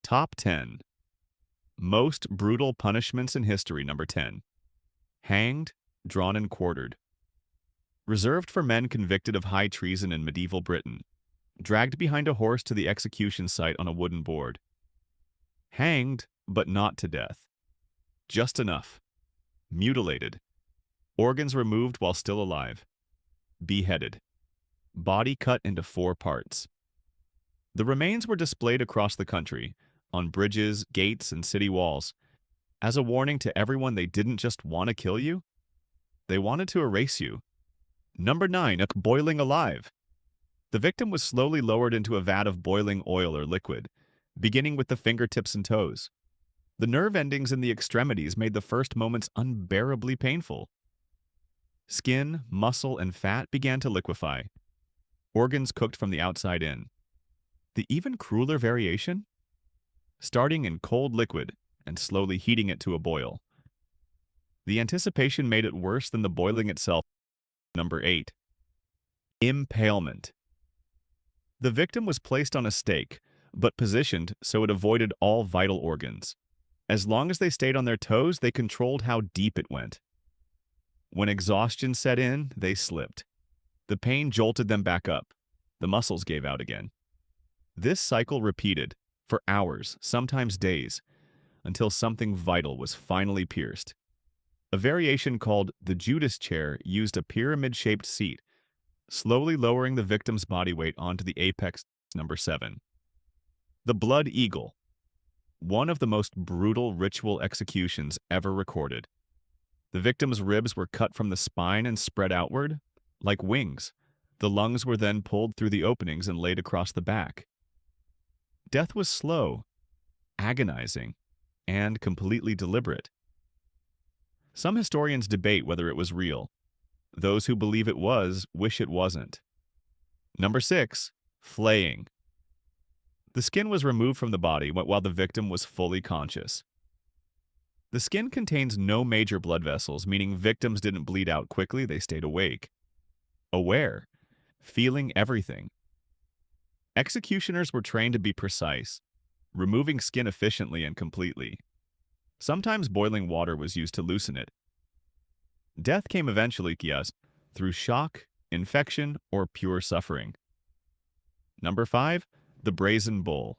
Top 10 Most Brutal Punishments in History. Number 10. Hanged, drawn and quartered. Reserved for men convicted of high treason in medieval Britain. Dragged behind a horse to the execution site on a wooden board. Hanged, but not to death. Just enough. Mutilated. Organs removed while still alive. Beheaded. Body cut into 4 parts. The remains were displayed across the country, on bridges, gates, and city walls, as a warning to everyone they didn't just want to kill you, they wanted to erase you. Number 9. Boiling alive. The victim was slowly lowered into a vat of boiling oil or liquid, beginning with the fingertips and toes. The nerve endings in the extremities made the first moments unbearably painful. Skin, muscle, and fat began to liquefy. Organs cooked from the outside in. The even crueler variation? Starting in cold liquid and slowly heating it to a boil. The anticipation made it worse than the boiling itself. Number 8. Impalement. The victim was placed on a stake, but positioned so it avoided all vital organs. As long as they stayed on their toes, they controlled how deep it went. When exhaustion set in, they slipped. The pain jolted them back up. The muscles gave out again. This cycle repeated, for hours, sometimes days, until something vital was finally pierced. A variation called the Judas chair used a pyramid-shaped seat, slowly lowering the victim's body weight onto the apex. Number 7. The Blood Eagle. One of the most brutal ritual executions ever recorded. The victim's ribs were cut from the spine and spread outward, like wings. The lungs were then pulled through the openings and laid across the back. Death was slow, agonizing, and completely deliberate. Some historians debate whether it was real. Those who believe it was wish it wasn't. Number 6. Flaying. The skin was removed from the body while the victim was fully conscious. The skin contains no major blood vessels, meaning victims didn't bleed out quickly, they stayed awake. Aware, feeling everything. Executioners were trained to be precise, removing skin efficiently and completely. Sometimes boiling water was used to loosen it. Death came eventually, yes, through shock, infection, or pure suffering. Number 5. The Brazen Bull.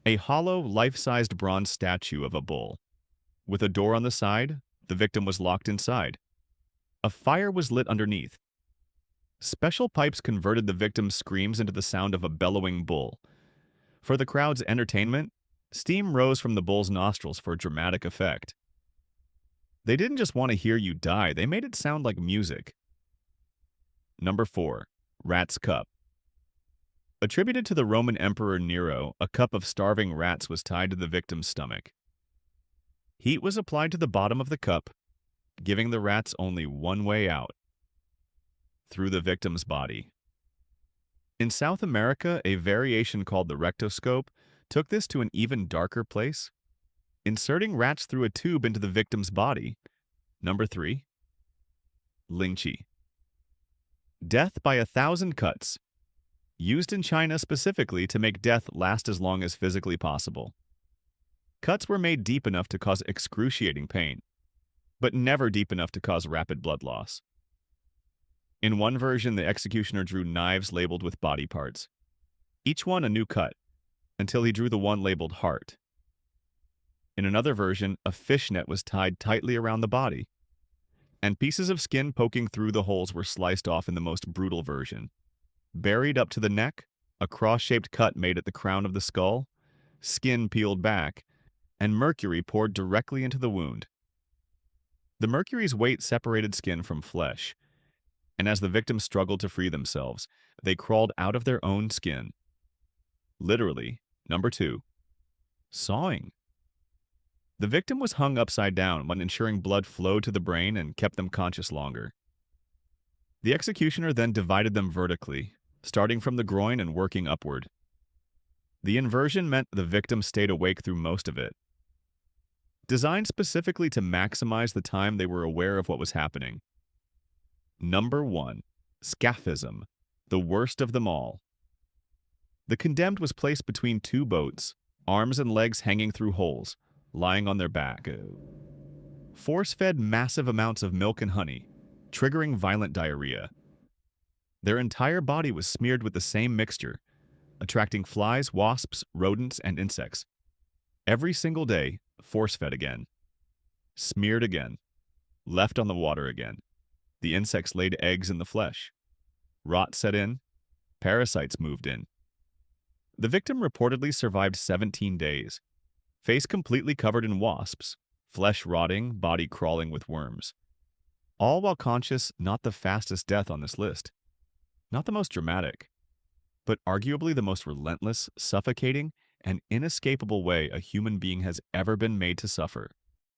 A hollow, life-sized bronze statue of a bull. With a door on the side, the victim was locked inside. A fire was lit underneath. Special pipes converted the victim's screams into the sound of a bellowing bull. For the crowd's entertainment, steam rose from the bull's nostrils for dramatic effect. They didn't just want to hear you die, they made it sound like music. Number 4. Rat's Cup. Attributed to the Roman Emperor Nero, a cup of starving rats was tied to the victim's stomach. Heat was applied to the bottom of the cup, giving the rats only one way out: through the victim's body. In South America, a variation called the rectoscope took this to an even darker place, inserting rats through a tube into the victim's body. Number 3. Lynching. Death by 1,000 cuts. Used in China specifically to make death last as long as physically possible. Cuts were made deep enough to cause excruciating pain, but never deep enough to cause rapid blood loss. In one version, the executioner drew knives labeled with body parts, each one a new cut, until he drew the one labeled heart. In another version, a fishnet was tied tightly around the body, and pieces of skin poking through the holes were sliced off in the most brutal version. Buried up to the neck, a cross-shaped cut made at the crown of the skull, skin peeled back, and mercury poured directly into the wound. The mercury's weight separated skin from flesh, and as the victims struggled to free themselves, they crawled out of their own skin. Literally. Number 2. Sawing. The victim was hung upside down when ensuring blood flowed to the brain and kept them conscious longer. The executioner then divided them vertically, starting from the groin and working upward. The inversion meant the victim stayed awake through most of it. Designed specifically to maximize the time they were aware of what was happening. Number 1. Scaphism, the worst of them all. The condemned was placed between 2 boats, arms and legs hanging through holes, lying on their back. Force-fed massive amounts of milk and honey, triggering violent diarrhea. Their entire body was smeared with the same mixture, attracting flies, wasps, rodents, and insects. Every single day, force-fed again. Smeared again. Left on the water again. The insects laid eggs in the flesh. Rot set in. Parasites moved in. The victim reportedly survived 17 days. Face completely covered in wasps, flesh rotting, body crawling with worms. All while conscious, not the fastest death on this list. Not the most dramatic, but arguably the most relentless, suffocating, and inescapable way a human being has ever been made to suffer.